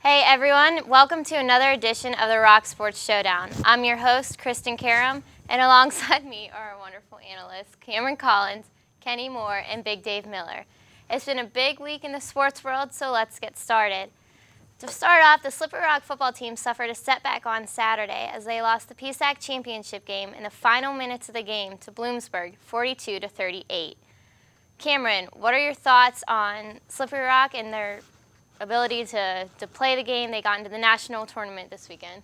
Hey everyone, welcome to another edition of the Rock Sports Showdown. I'm your host, Kristen, and alongside me are our wonderful analysts, Cameron Collins, Kenny Moore, and Big Dave Miller. It's been a big week in the sports world, so let's get started. To start off, the Slippery Rock football team suffered a setback on Saturday as they lost the PSAC championship game in the final minutes of the game to Bloomsburg, 42-38. Cameron, what are your thoughts on Slippery Rock and their ability to play the game? They got into the national tournament this weekend.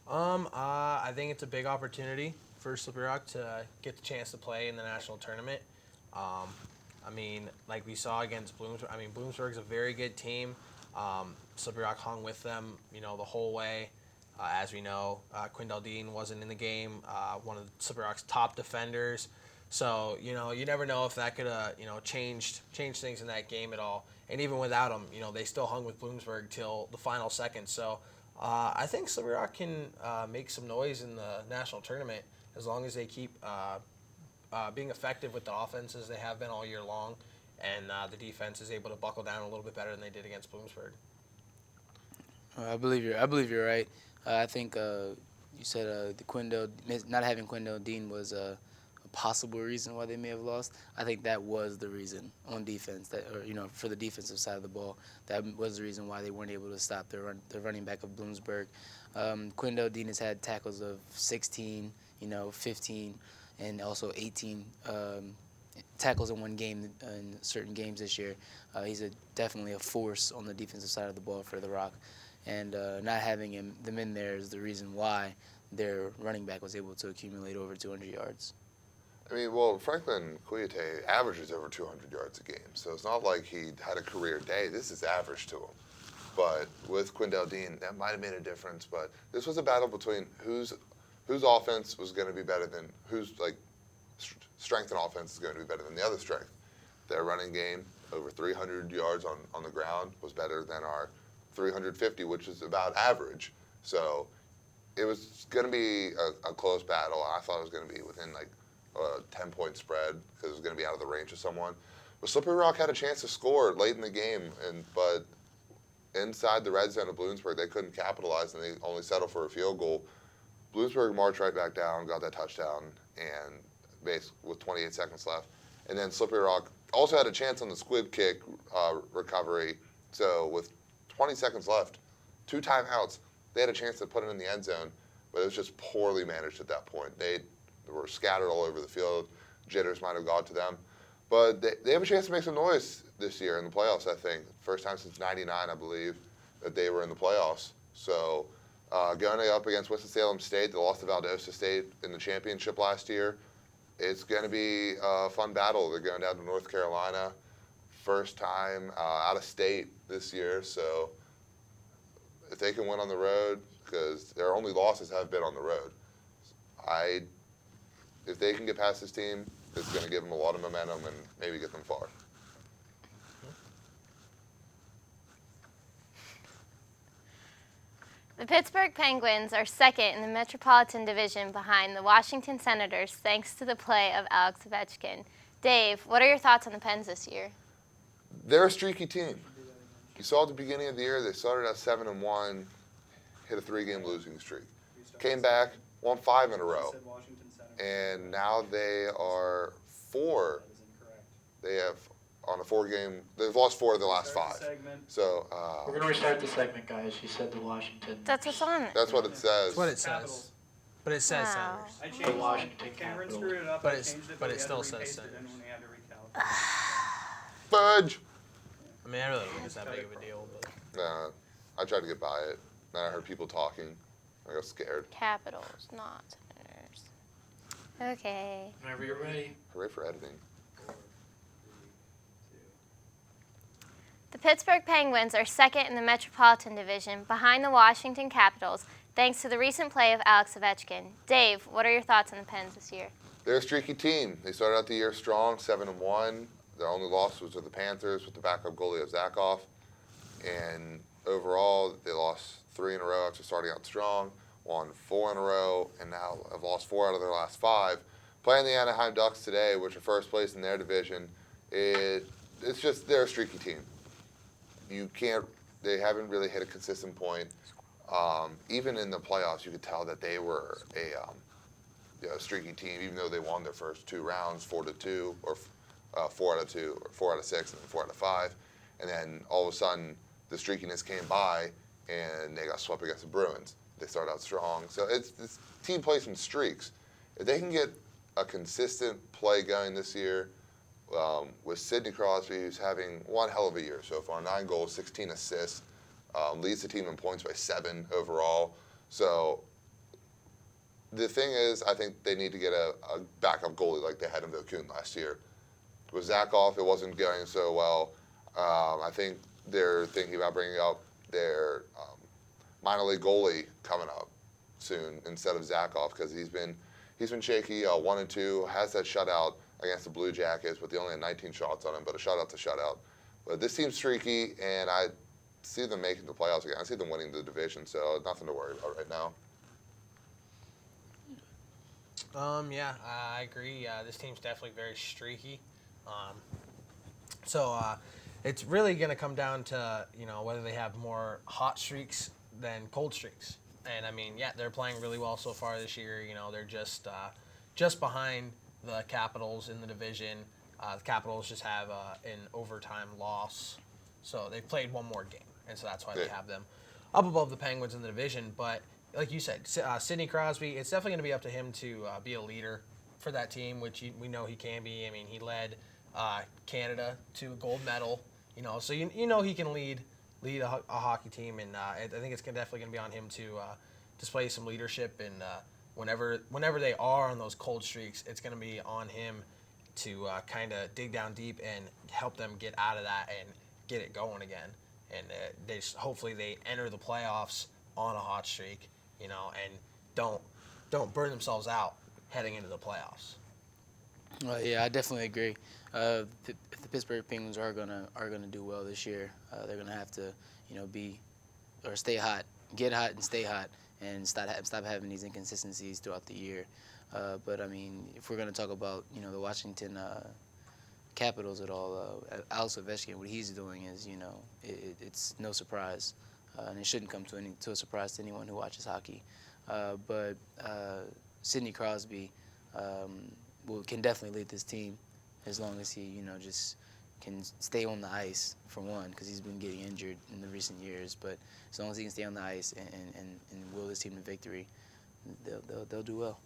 I think it's a big opportunity for Slippery Rock to get the chance to play in the national tournament. Like we saw against Bloomsburg, Bloomsburg's a very good team. Slippery Rock hung with them, the whole way. As we know, Quindell Dean wasn't in the game, one of Slippery Rock's top defenders. So, you never know if that could, change things in that game at all. And even without him, they still hung with Bloomsburg till the final second. So I think Slippery Rock can make some noise in the national tournament as long as they keep being effective with the offenses they have been all year long, and the defense is able to buckle down a little bit better than they did against Bloomsburg. I believe you're right. I think you said not having Quindell Dean was a possible reason why they may have lost. I think that was the reason on defense, for the defensive side of the ball. That was the reason why they weren't able to stop the running back of Bloomsburg. Quindell Dean has had tackles of 16, 15, and also 18 tackles in one game in certain games this year. He's definitely a force on the defensive side of the ball for the Rock. And not having them in there is the reason why their running back was able to accumulate over 200 yards. Franklin Kouyaté averages over 200 yards a game, so it's not like he had a career day. This is average to him. But with Quindell Dean, that might have made a difference. But this was a battle between whose offense was going to be better than whose strength and offense is going to be better than the other strength. Their running game, over 300 yards on the ground, was better than our 350, which is about average. So it was going to be a close battle. I thought it was going to be within a 10-point spread because it was going to be out of the range of someone. But Slippery Rock had a chance to score late in the game, but inside the red zone of Bloomsburg, they couldn't capitalize, and they only settled for a field goal. Bloomsburg marched right back down, got that touchdown, and with 28 seconds left. And then Slippery Rock also had a chance on the squib kick recovery. So with 20 seconds left, 2 timeouts, they had a chance to put it in the end zone, but it was just poorly managed at that point. They were scattered all over the field. Jitters might have got to them. But they have a chance to make some noise this year in the playoffs, I think. First time since 99, I believe, that they were in the playoffs. So going up against Winston-Salem State, they lost to Valdosta State in the championship last year. It's going to be a fun battle. They're going down to North Carolina. First time out of state this year. So if they can win on the road, because their only losses have been on the road, if they can get past this team, it's going to give them a lot of momentum and maybe get them far. The Pittsburgh Penguins are second in the Metropolitan Division behind the Washington Senators thanks to the play of Alex Ovechkin. Dave, what are your thoughts on the Pens this year? They're a streaky team. You saw at the beginning of the year, they started at 7-1, hit a 3-game losing streak. Came back, won 5 in a row. And now they are 4. They have on a 4-game. They've lost 4 of the last 5. So we're going to restart the segment, guys. You said the Washington. That's what's on it. That's what it says. That's what it says. But it says Senators. I changed the Washington Cameron Capitals. screwed it up. But it still says Senators. Fudge. I don't think it's that big of a deal. But Nah, I tried to get by it. Then I heard people talking. I got scared. Capitals, not Senators. Okay. Whenever you're ready. Hooray for editing. The Pittsburgh Penguins are second in the Metropolitan Division behind the Washington Capitals thanks to the recent play of Alex Ovechkin. Dave, what are your thoughts on the Pens this year? They're a streaky team. They started out the year strong, 7-1. Their only loss was to the Panthers with the backup goalie of Zakhoff. And overall, they lost 3 in a row after starting out strong, won 4 in a row, and now have lost 4 out of their last 5. Playing the Anaheim Ducks today, which are first place in their division, it's just they're a streaky team. You can't They haven't really hit a consistent point. Even in the playoffs, you could tell that they were a streaky team, even though they won their first 2 rounds, 4-2, or 4-2, or 4-6, and then 4-5. And then all of a sudden, the streakiness came by, and they got swept against the Bruins. They started out strong. So this team plays some streaks. If they can get a consistent play going this year, with Sidney Crosby, who's having one hell of a year so far, 9 goals, 16 assists, leads the team in points by 7 overall. So the thing is, I think they need to get a backup goalie like they had in Vilkun last year. With Zakov, it wasn't going so well. I think they're thinking about bringing up their minor league goalie coming up soon instead of Zakov, because he's been shaky. 1-2, has that shutout against the Blue Jackets, but they only had 19 shots on him, but a shutout's a shutout. But this team's streaky, and I see them making the playoffs again. I see them winning the division, so nothing to worry about right now. Yeah, I agree. This team's definitely very streaky. It's really going to come down to, whether they have more hot streaks than cold streaks. And, I mean, yeah, they're playing really well so far this year. They're just behind the Capitals in the division. The Capitals just have an overtime loss. So they've played one more game, and so that's why they have them up above the Penguins in the division. But like you said, Sidney Crosby, it's definitely going to be up to him to be a leader for that team, which we know he can be. I mean, he led Canada to a gold medal, so he can lead a hockey team, and I think it's definitely going to be on him to display some leadership. And whenever they are on those cold streaks, it's going to be on him to kind of dig down deep and help them get out of that and get it going again. And hopefully they enter the playoffs on a hot streak, and don't burn themselves out heading into the playoffs. Yeah, I definitely agree. If the Pittsburgh Penguins are gonna do well this year, they're gonna have to, stay hot, get hot and stay hot, and stop having these inconsistencies throughout the year. But I mean, if we're gonna talk about the Washington Capitals at all, Alex Ovechkin, what he's doing is it's no surprise, and it shouldn't come to a surprise to anyone who watches hockey. But Sidney Crosby can definitely lead this team as long as he just can stay on the ice, for one, because he's been getting injured in the recent years. But as long as he can stay on the ice and will this team to victory, they'll do well.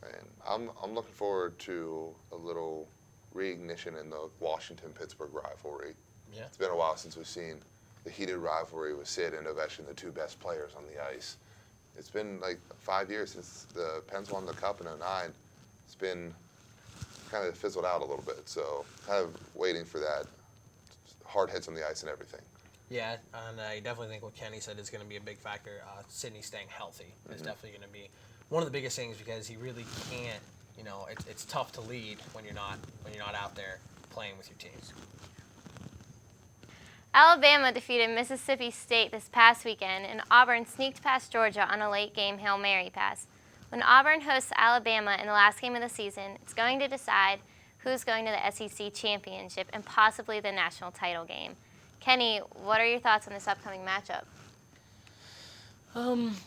And I'm looking forward to a little reignition in the Washington-Pittsburgh rivalry. Yeah. It's been a while since we've seen the heated rivalry with Sid and Ovechkin, the 2 best players on the ice. It's been like 5 years since the Pens won the Cup in 2009. It's been kind of fizzled out a little bit, so kind of waiting for that. Hard hits on the ice and everything. Yeah, and I definitely think what Kenny said is going to be a big factor. Sidney staying healthy is definitely going to be one of the biggest things, because he really can't. It's tough to lead when you're not out there playing with your teams. Alabama defeated Mississippi State this past weekend, and Auburn sneaked past Georgia on a late-game Hail Mary pass. When Auburn hosts Alabama in the last game of the season, it's going to decide who's going to the SEC championship and possibly the national title game. Kenny, what are your thoughts on this upcoming matchup?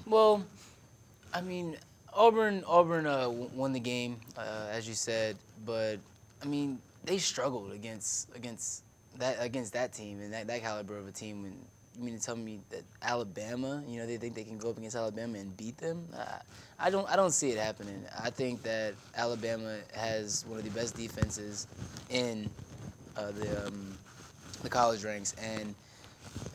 Well, I mean, Auburn won the game, as you said, but I mean, they struggled against that team and that caliber of a team. And you mean to tell me that Alabama, they think they can go up against Alabama and beat them? I don't see it happening. I think that Alabama has one of the best defenses in the college ranks, and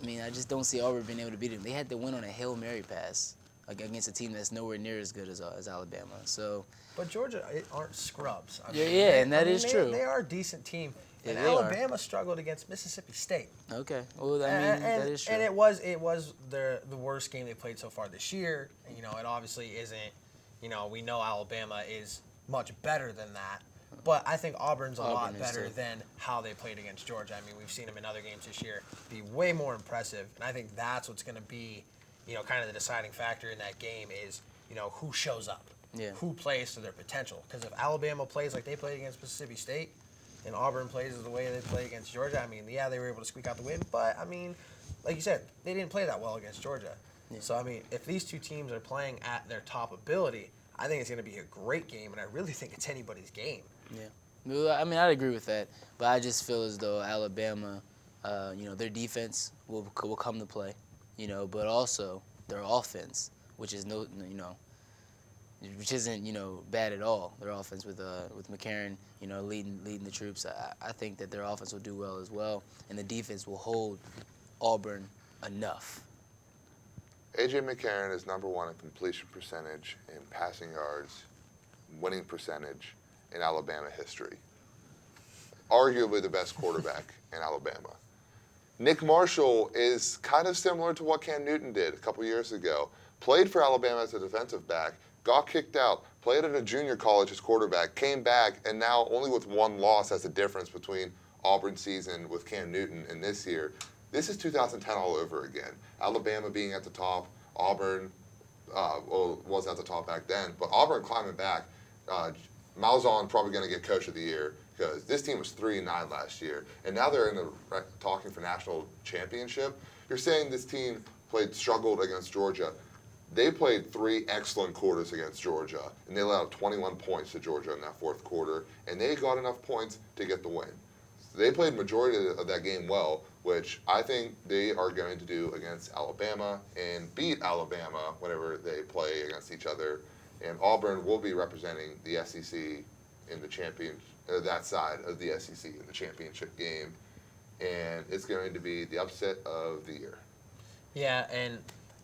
I mean, I just don't see Auburn being able to beat them. They had to win on a Hail Mary pass against a team that's nowhere near as good as Alabama. So, but Georgia aren't scrubs. And that is true. They are a decent team. Yeah, and they Alabama struggled against Mississippi State. Okay, well, I mean, that is true. And it was the worst game they played so far this year. It obviously isn't. We know Alabama is much better than that. But I think Auburn's a lot better than how they played against Georgia. I mean, we've seen them in other games this year be way more impressive. And I think that's what's going to be, kind of the deciding factor in that game is, who shows up. Yeah. Who plays to their potential. Because if Alabama plays like they played against Mississippi State and Auburn plays the way they play against Georgia, I mean, yeah, they were able to squeak out the win. But, I mean, like you said, they didn't play that well against Georgia. Yeah. So, I mean, if these two teams are playing at their top ability, I think it's going to be a great game, and I really think it's anybody's game. Yeah. Well, I mean, I'd agree with that, but I just feel as though Alabama, their defense will come to play, but also their offense, which is which isn't bad at all. Their offense with McCarron, leading the troops. I think that their offense will do well as well, and the defense will hold Auburn enough. A.J. McCarron is number 1 in completion percentage, in passing yards, winning percentage in Alabama history. Arguably the best quarterback in Alabama. Nick Marshall is kind of similar to what Cam Newton did a couple years ago. Played for Alabama as a defensive back, got kicked out, played at a junior college as quarterback, came back, and now only with 1 loss has a difference between Auburn's season with Cam Newton and this year. This is 2010 all over again. Alabama being at the top, Auburn was at the top back then, but Auburn climbing back. Malzahn probably going to get Coach of the Year because this team was 3-9 last year, and now they're in the talking for national championship. You're saying this team struggled against Georgia. They played 3 excellent quarters against Georgia, and they allowed 21 points to Georgia in that 4th quarter, and they got enough points to get the win. So they played majority of that game well, which I think they are going to do against Alabama and beat Alabama whenever they play against each other. And Auburn will be representing the SEC in the that side of the SEC in the championship game, and it's going to be the upset of the year. Yeah, and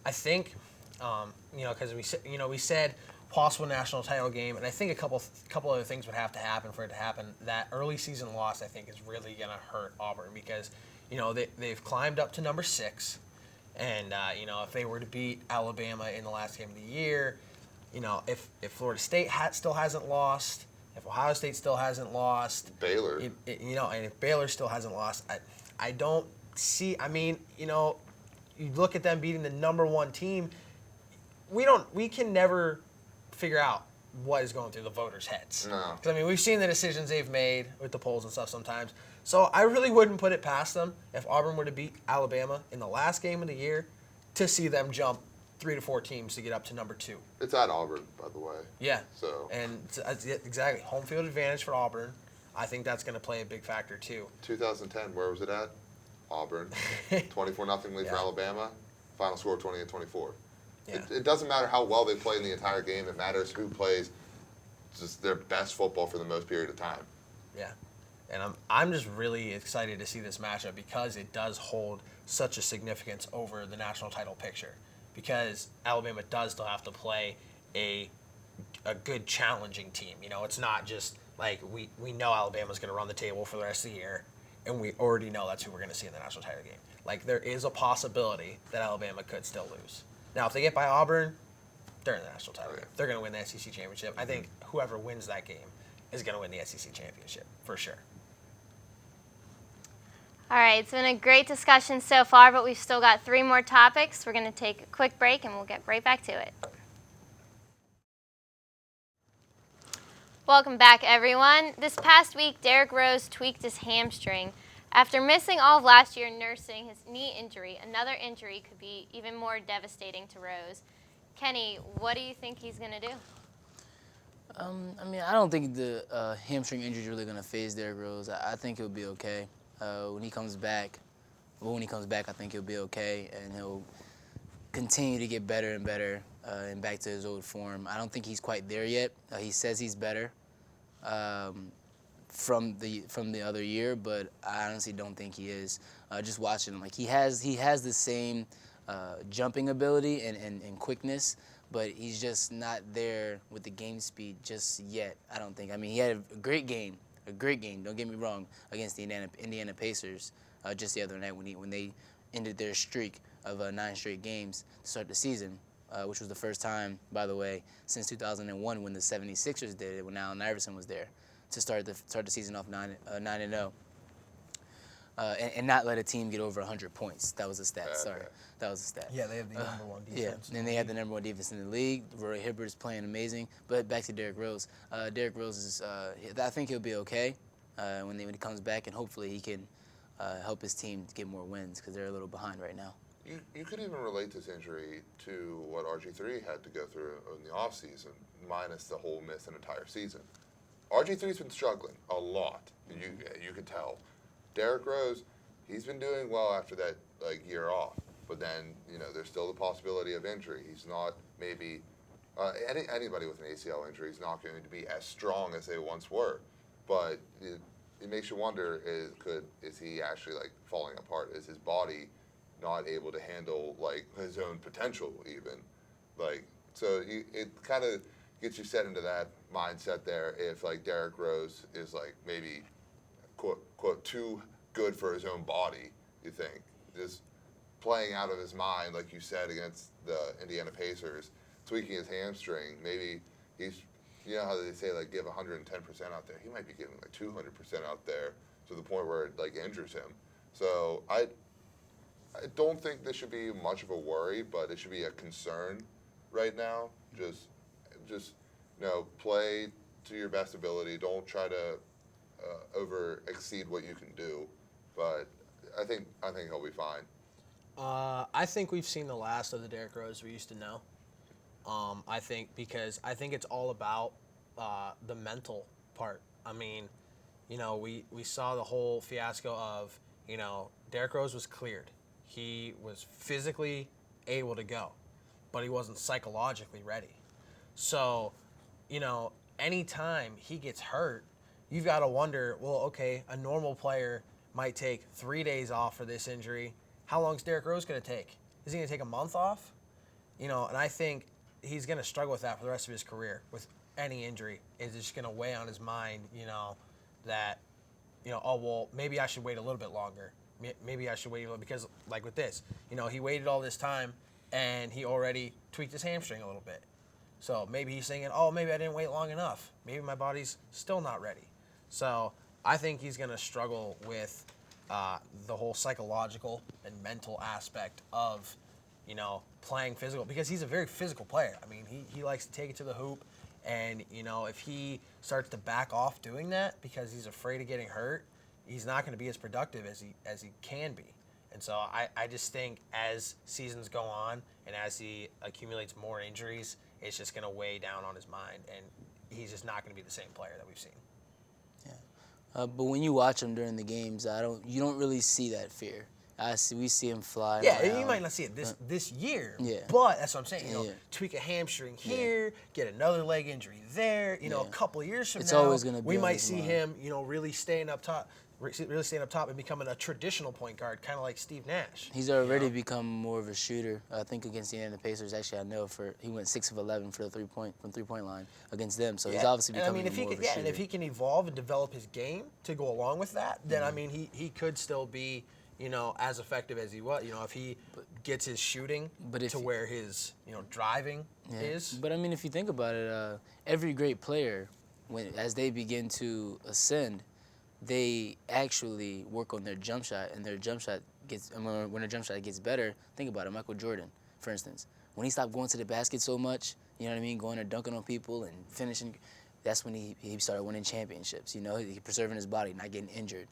I think, because we said possible national title game, and I think a couple other things would have to happen for it to happen. That early season loss, I think, is really going to hurt Auburn because, they've climbed up to number 6, and if they were to beat Alabama in the last game of the year, if Florida State still hasn't lost, if Ohio State still hasn't lost, Baylor, and if Baylor still hasn't lost, I don't see. I mean, you look at them beating the number 1 team. We can never figure out what is going through the voters' heads. No. 'Cause, I mean, we've seen the decisions they've made with the polls and stuff sometimes. So I really wouldn't put it past them if Auburn were to beat Alabama in the last game of the year to see them jump 3 to 4 teams to get up to number 2. it's at Auburn, by the way. Yeah. So. And exactly, home field advantage for Auburn. I think that's going to play a big factor too. 2010, where was it at? Auburn. 24-0 lead for Yeah. Alabama. Final score 28-24. Yeah. It doesn't matter how well they play in the entire game. It matters who plays just their best football for the most period of time. Yeah. And I'm just really excited to see this matchup because it does hold such a significance over the national title picture. Because Alabama does still have to play a good challenging team. It's not just like we know Alabama's going to run the table for the rest of the year, and we already know that's who we're going to see in the national title game. Like, there is a possibility that Alabama could still lose. Now, if they get by Auburn, they're in the national title game. They're going to win the SEC championship. I think whoever wins that game is going to win the SEC championship for sure. All right, it's been a great discussion so far, but we've still got 3 more topics. We're going to take a quick break, and we'll get right back to it. Welcome back, everyone. This past week, Derrick Rose tweaked his hamstring. After missing all of last year nursing his knee injury, another injury could be even more devastating to Rose. Kenny, what do you think he's going to do? I don't think the hamstring injury is really going to phase Derrick Rose. I think he'll be okay. When he comes back, I think he'll be okay, and he'll continue to get better and better and back to his old form. I don't think he's quite there yet. He says he's better from the other year, but I honestly don't think he is. Just watching him, like he has the same jumping ability and quickness, but he's just not there with the game speed just yet. I don't think. I mean, he had a great game. Don't get me wrong, against the Indiana Pacers just the other night when they ended their streak of 9 straight games to start the season, which was the first time, by the way, since 2001 when the 76ers did it, when Allen Iverson was there to start the season off 9-0. And not let a team get over 100 points. That was a stat. Sorry, that was a stat. Yeah, they have the number 1 defense. Yeah, and they had the number 1 defense in the league. Roy Hibbert is playing amazing. But back to Derrick Rose. Derrick Rose is, I think he'll be okay when he comes back, and hopefully he can help his team get more wins because they're a little behind right now. You could even relate this injury to what RG3 had to go through in the offseason, minus the whole miss an entire season. RG3's been struggling a lot. You could tell. Derrick Rose, he's been doing well after that year off, but then there's still the possibility of injury. He's not maybe anybody with an ACL injury is not going to be as strong as they once were, but it makes you wonder: is he actually falling apart? Is his body not able to handle his own potential even? So it kind of gets you set into that mindset there. If Derrick Rose is maybe quote too good for his own body, you think just playing out of his mind, like you said, against the Indiana Pacers, tweaking his hamstring. Maybe he's, how they say give 110% out there. He might be giving 200% out there to the point where it injures him. So I don't think this should be much of a worry, but it should be a concern right now. Just play to your best ability. Don't try to over exceed what you can do. But I think he'll be fine. I think we've seen the last of the Derrick Rose we used to know. I think it's all about the mental part. I mean, we saw the whole fiasco of, Derrick Rose was cleared. He was physically able to go, but he wasn't psychologically ready. So, anytime he gets hurt, you've got to wonder, well, okay, a normal player might take 3 days off for this injury. How long is Derrick Rose going to take? Is he going to take a month off? And I think he's going to struggle with that for the rest of his career. With any injury, it's just going to weigh on his mind, that, oh, well, maybe I should wait a little bit longer. Maybe I should wait a little, because with this, he waited all this time and he already tweaked his hamstring a little bit. So maybe he's thinking, oh, maybe I didn't wait long enough. Maybe my body's still not ready. So I think he's going to struggle with the whole psychological and mental aspect of, playing physical, because he's a very physical player. I mean, he likes to take it to the hoop, and, if he starts to back off doing that because he's afraid of getting hurt, he's not going to be as productive as he can be. And so I just think as seasons go on and as he accumulates more injuries, it's just going to weigh down on his mind, and he's just not going to be the same player that we've seen. But when you watch him during the games, you don't really see that fear. We see him fly. Yeah, around. you might not see it this year. Yeah. But that's what I'm saying. Tweak a hamstring here, get another leg injury there. A couple of years from It's now, always gonna be we on might his see mind. him, really staying up top and becoming a traditional point guard, kind of like Steve Nash. He's already become more of a shooter. I think against the Indiana Pacers, actually, I know he went 6 of 11 for the three-point line against them. So he's obviously becoming more of a shooter. And if he can evolve and develop his game to go along with that, then he could still be, as effective as he was. If he gets his shooting to where his driving is. But if you think about it, every great player, as they begin to ascend, they actually work on their jump shot, and their jump shot when their jump shot gets better. Think about it, Michael Jordan, for instance. When he stopped going to the basket so much, going and dunking on people and finishing, that's when he started winning championships. He preserving his body, not getting injured.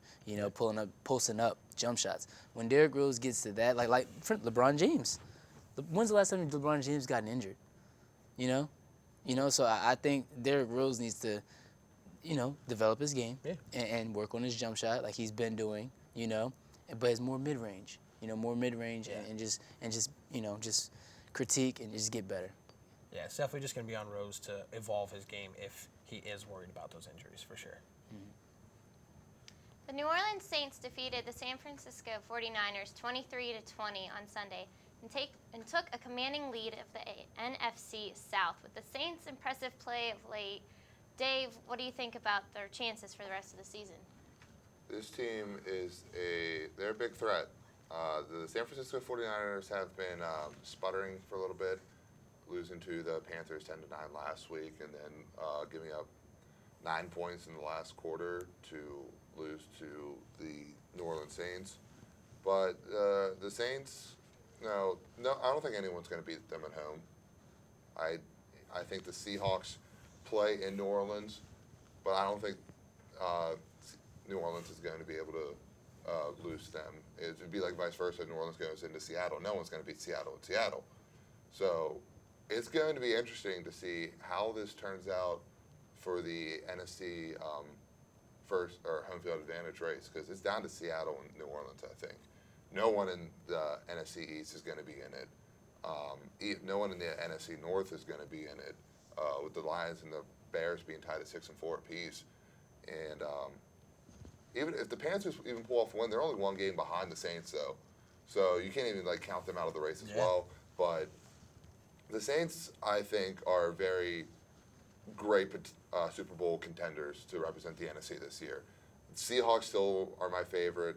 Posting up jump shots. When Derrick Rose gets to that, like LeBron James. When's the last time LeBron James got injured? So I think Derrick Rose needs to, develop his game and work on his jump shot like he's been doing, but it's more mid-range, and just critique and just get better. Yeah, it's definitely just going to be on Rose to evolve his game if he is worried about those injuries, for sure. Mm-hmm. The New Orleans Saints defeated the San Francisco 49ers 23-20 on Sunday and took a commanding lead of the NFC South. With the Saints' impressive play of late, Dave, what do you think about their chances for the rest of the season? This team they're a big threat. The San Francisco 49ers have been sputtering for a little bit, losing to the Panthers 10-9 last week, and then giving up 9 points in the last quarter to lose to the New Orleans Saints. But the Saints, no, I don't think anyone's going to beat them at home. I think the Seahawks play in New Orleans, but I don't think New Orleans is going to be able to lose to them. It would be like vice versa. New Orleans goes into Seattle. No one's going to beat Seattle in Seattle. So it's going to be interesting to see how this turns out for the NFC first or home field advantage race, because it's down to Seattle and New Orleans, I think. No one in the NFC East is going to be in it. No one in the NFC North is going to be in it, with the Lions and the Bears being tied at 6-4 apiece. And even if the Panthers even pull off a win, they're only one game behind the Saints, though. So you can't even like count them out of the race as well. But the Saints, I think, are very great Super Bowl contenders to represent the NFC this year. Seahawks still are my favorite,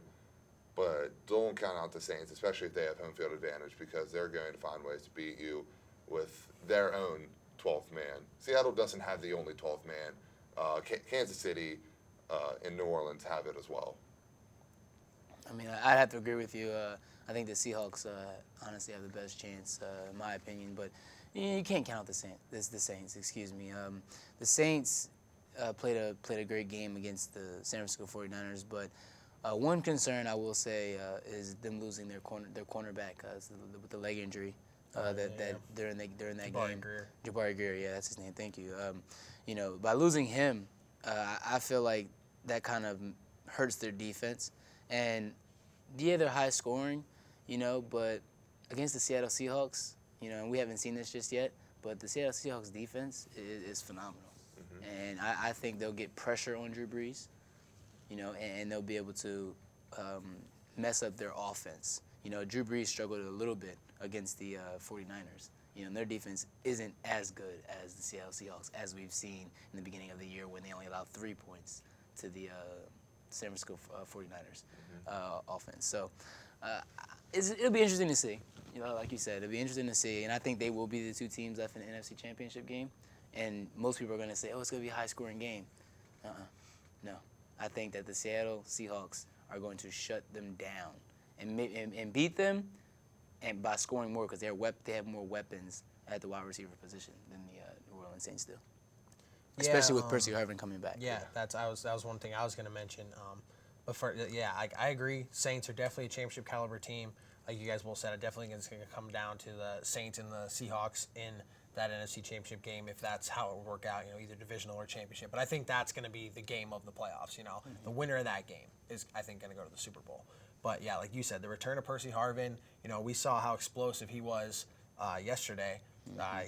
but don't count out the Saints, especially if they have home field advantage, because they're going to find ways to beat you with their own 12th man. Seattle doesn't have the only 12th man. Kansas City and New Orleans have it as well. I mean, I'd have to agree with you. I think the Seahawks honestly have the best chance, in my opinion. But you can't count the Saints. Excuse me. The Saints played a great game against the San Francisco 49ers. But one concern I will say is them losing their cornerback with the leg injury that during that game. Jabari Greer, yeah, that's his name. Thank you. By losing him, I feel like that kind of hurts their defense. And yeah, they're high scoring, but against the Seattle Seahawks, and we haven't seen this just yet, but the Seattle Seahawks defense is phenomenal. Mm-hmm. And I think they'll get pressure on Drew Brees, and they'll be able to mess up their offense. Drew Brees struggled a little bit against the 49ers. And their defense isn't as good as the Seattle Seahawks, as we've seen in the beginning of the year when they only allowed 3 points to the San Francisco 49ers offense. So it'll be interesting to see. Like you said, it'll be interesting to see. And I think they will be the two teams left in the NFC Championship game. And most people are going to say, it's going to be a high-scoring game. No. I think that the Seattle Seahawks are going to shut them down and beat them, and by scoring more, because they have more weapons at the wide receiver position than the New Orleans Saints do. Especially with Percy Harvin coming back. Yeah, that was one thing I was going to mention. I agree. Saints are definitely a championship caliber team. Like you guys both said, it definitely is going to come down to the Saints and the Seahawks in that NFC Championship game, if that's how it would work out, either divisional or championship. But I think that's going to be the game of the playoffs. The winner of that game is, I think, going to go to the Super Bowl. But yeah, like you said, the return of Percy Harvin. We saw how explosive he was yesterday.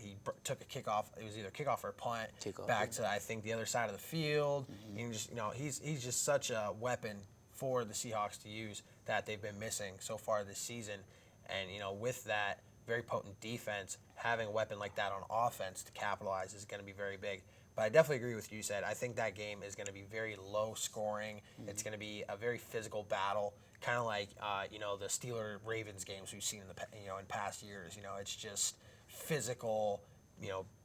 He took a kickoff. It was either kickoff or punt back to, I think, the other side of the field. And he's just such a weapon for the Seahawks to use that they've been missing so far this season. And with that very potent defense, having a weapon like that on offense to capitalize is going to be very big. But I definitely agree with you, said. I think that game is going to be very low scoring. It's going to be a very physical battle, kind of like the Steelers-Ravens games we've seen in past years. It's just physical,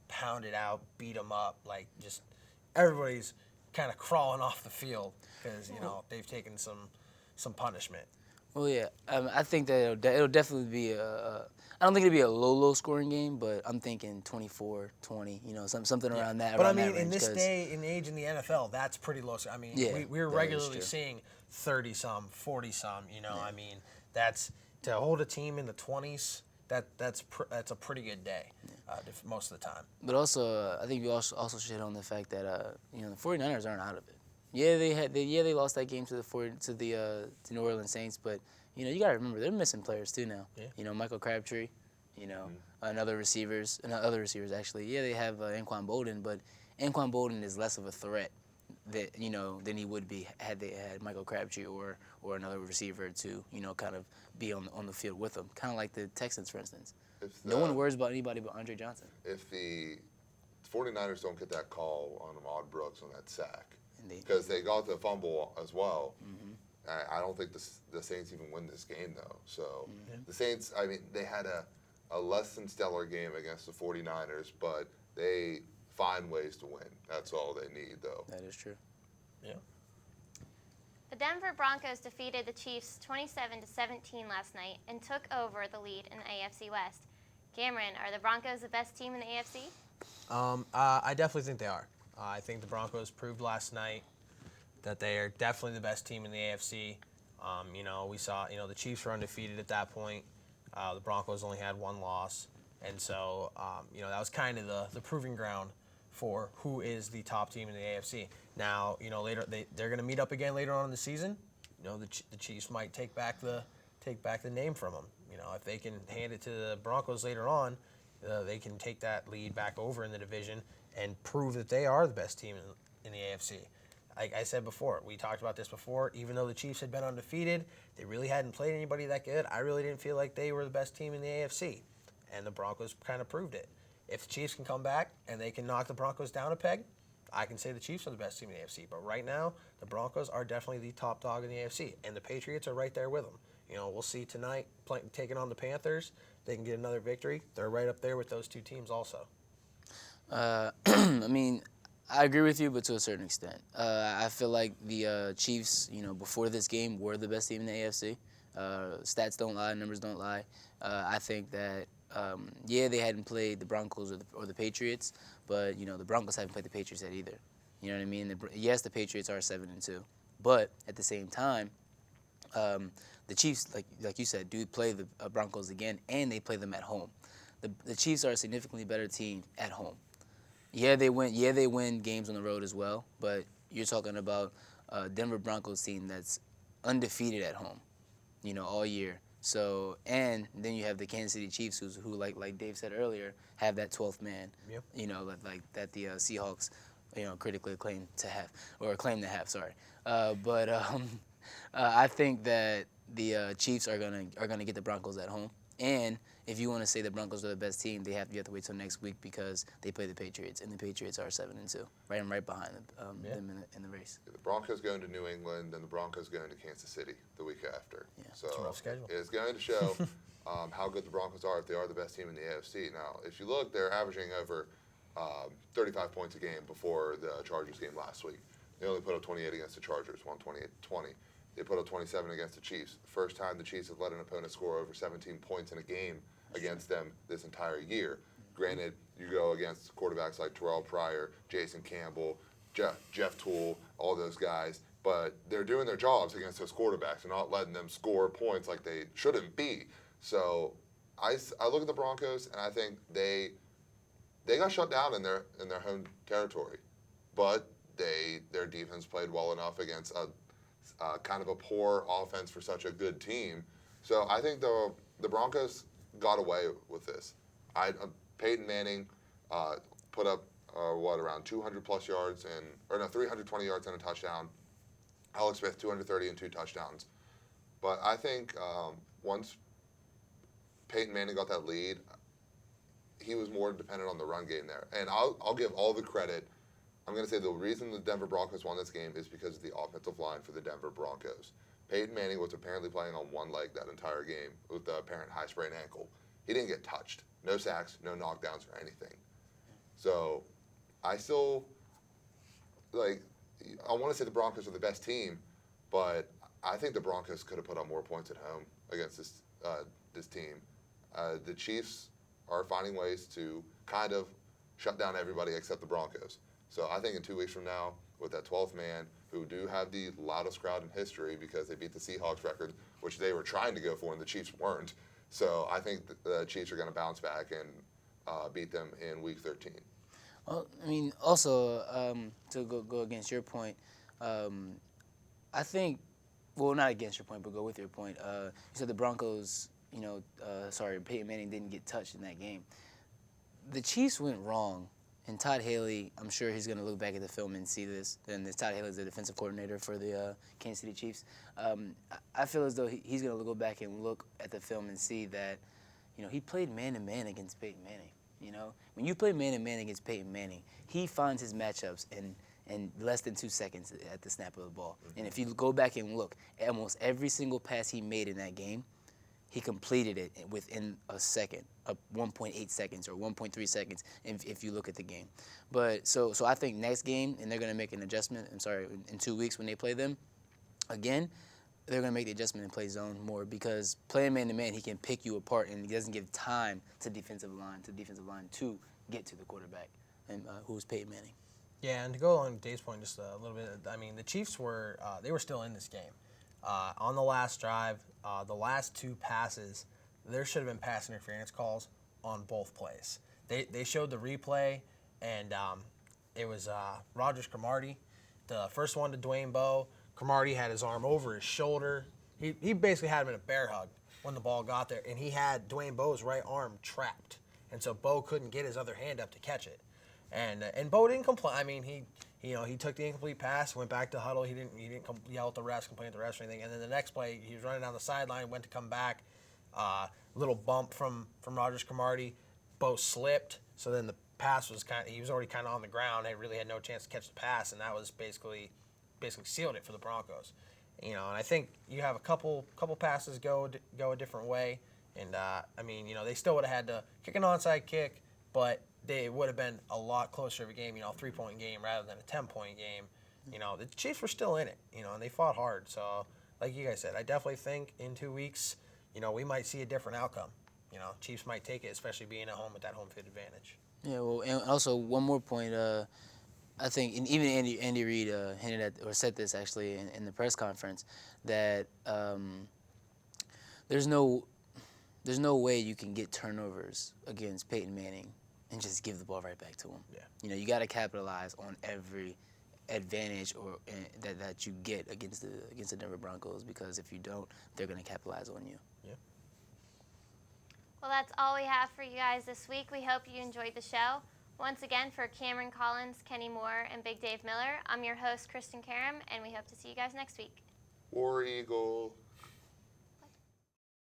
pound it out, beat them up, like just everybody's kind of crawling off the field because they've taken some punishment. Well, yeah, I think that it'll definitely be I don't think it'll be a low scoring game, but I'm thinking 24-20, something around that. But around I mean, that range, in this day and age in the NFL, that's pretty low. I mean, we're regularly seeing 30-some, 40-some. I mean, that's to hold a team in the 20s. That's a pretty good day, most of the time. But also, I think you also should hit on the fact that the 49ers aren't out of it. Yeah, they lost that game to the New Orleans Saints, but you got to remember they're missing players too now. Yeah. Michael Crabtree, and other receivers actually. Yeah, they have Anquan Bolden, but Anquan Bolden is less of a threat than he would be had they had Michael Crabtree or another receiver to kind of be on the field with them. Kind of like the Texans, for instance. No one worries about anybody but Andre Johnson. If the 49ers don't get that call on Ahmad Brooks on that sack, Indeed. because they got the fumble as well, I don't think the Saints even win this game, though. So the Saints, I mean, they had a less than stellar game against the 49ers, but they find ways to win. That's all they need, though. That is true. Yeah. The Denver Broncos defeated the Chiefs 27-17 last night and took over the lead in the AFC West. Cameron, are the Broncos the best team in the AFC? I definitely think they are. I think the Broncos proved last night that they are definitely the best team in the AFC. We saw, the Chiefs were undefeated at that point. The Broncos only had one loss. And so, that was kind of the proving ground for who is the top team in the AFC. Now, later they're going to meet up again later on in the season. The Chiefs might take back the name from them. If they can hand it to the Broncos later on, they can take that lead back over in the division and prove that they are the best team in the AFC. Like I said before, we talked about this before, even though the Chiefs had been undefeated, they really hadn't played anybody that good. I really didn't feel like they were the best team in the AFC, and the Broncos kind of proved it. If the Chiefs can come back and they can knock the Broncos down a peg, I can say the Chiefs are the best team in the AFC. But right now, the Broncos are definitely the top dog in the AFC, and the Patriots are right there with them. We'll see tonight, taking on the Panthers. They can get another victory. They're right up there with those two teams also. I mean, I agree with you, but to a certain extent. I feel like the Chiefs, before this game, were the best team in the AFC. Stats don't lie, numbers don't lie. I think that, they hadn't played the Broncos or the Patriots, but, the Broncos haven't played the Patriots yet either. You know what I mean? Yes, the Patriots are 7-2, but at the same time, the Chiefs, like you said, do play the Broncos again, and they play them at home. The Chiefs are a significantly better team at home. Yeah, they win games on the road as well, but you're talking about a Denver Broncos team that's undefeated at home, all year. So, and then you have the Kansas City Chiefs, who like Dave said earlier, have that 12th man. Yep. Like that the Seahawks, critically claim to have. Sorry, but I think that the Chiefs are gonna get the Broncos at home. And if you want to say the Broncos are the best team, you have to wait till next week because they play the Patriots, and the Patriots are 7-2, right behind them in the race. The Broncos going to New England, and the Broncos going to Kansas City the week after. Yeah. So It's a rough schedule. it's going to show how good the Broncos are if they are the best team in the AFC. Now, if you look, they're averaging over 35 points a game before the Chargers game last week. They only put up 28 against the Chargers, won 28-20. They put up 27 against the Chiefs. First time the Chiefs have let an opponent score over 17 points in a game against them this entire year. Granted, you go against quarterbacks like Terrell Pryor, Jason Campbell, Jeff Toole, all those guys, but they're doing their jobs against those quarterbacks and not letting them score points like they shouldn't be. So I look at the Broncos, and I think they got shut down in their home territory, but their defense played well enough against a kind of a poor offense for such a good team. So I think the Broncos got away with this. Peyton Manning put up around 200 plus yards 320 yards and a touchdown. Alex Smith 230 and 2 touchdowns. But I think once Peyton Manning got that lead, he was more dependent on the run game there. And I'll give all the credit. I'm going to say the reason the Denver Broncos won this game is because of the offensive line for the Denver Broncos. Peyton Manning was apparently playing on one leg that entire game with the apparent high sprained ankle. He didn't get touched. No sacks, no knockdowns or anything. So I still, I want to say the Broncos are the best team, but I think the Broncos could have put up more points at home against this team. The Chiefs are finding ways to kind of shut down everybody except the Broncos. So I think in 2 weeks from now, with that 12th man, who do have the loudest crowd in history because they beat the Seahawks record, which they were trying to go for and the Chiefs weren't. So I think the Chiefs are going to bounce back and beat them in Week 13. Well, I mean, also, to go against your point, I think, well, not against your point, but go with your point. You said the Broncos, Peyton Manning didn't get touched in that game. The Chiefs went wrong. And Todd Haley, I'm sure he's going to look back at the film and see this. And Todd Haley is the defensive coordinator for the Kansas City Chiefs. I feel as though he's going to go back and look at the film and see that, he played man-to-man against Peyton Manning. When you play man-to-man against Peyton Manning, he finds his matchups in less than 2 seconds at the snap of the ball. Mm-hmm. And if you go back and look, almost every single pass he made in that game, he completed it within a second, 1.8 seconds or 1.3 seconds if you look at the game. But so I think next game, and they're going to make an adjustment, in 2 weeks when they play them again, they're going to make the adjustment and play zone more because playing man-to-man, he can pick you apart and he doesn't give time to defensive line to get to the quarterback, and who's Peyton Manning. Yeah, and to go along with Dave's point just a little bit, I mean, the Chiefs were still in this game. On the last drive, the last 2 passes, there should have been pass interference calls on both plays. They showed the replay, and it was Rogers Cromartie. The first one to Dwayne Bowe, Cromartie had his arm over his shoulder. He basically had him in a bear hug when the ball got there, and he had Dwayne Bowe's right arm trapped, and so Bowe couldn't get his other hand up to catch it. And Bowe didn't complain. I mean, he took the incomplete pass, went back to huddle. He didn't yell at the refs, complain at the refs or anything. And then the next play, he was running down the sideline, went to come back, little bump from Rogers Cromartie. Bowe slipped, so then the pass was he was already kind of on the ground. They really had no chance to catch the pass, and that was basically sealed it for the Broncos. And I think you have a couple passes go a different way, and I mean, they still would have had to kick an onside kick, but they would have been a lot closer of a game, a 3-point game rather than a 10-point game. The Chiefs were still in it, and they fought hard. So, like you guys said, I definitely think in 2 weeks, we might see a different outcome. Chiefs might take it, especially being at home with that home field advantage. Yeah, well, and also one more point. I think, and even Andy Reid hinted at or said this actually in the press conference that there's no way you can get turnovers against Peyton Manning and just give the ball right back to him. Yeah. You got to capitalize on every advantage that you get against the Denver Broncos, because if you don't, they're going to capitalize on you. Yeah. Well, that's all we have for you guys this week. We hope you enjoyed the show. Once again, for Cameron Collins, Kenny Moore, and Big Dave Miller, I'm your host, Kristen Karam, and we hope to see you guys next week. War Eagle.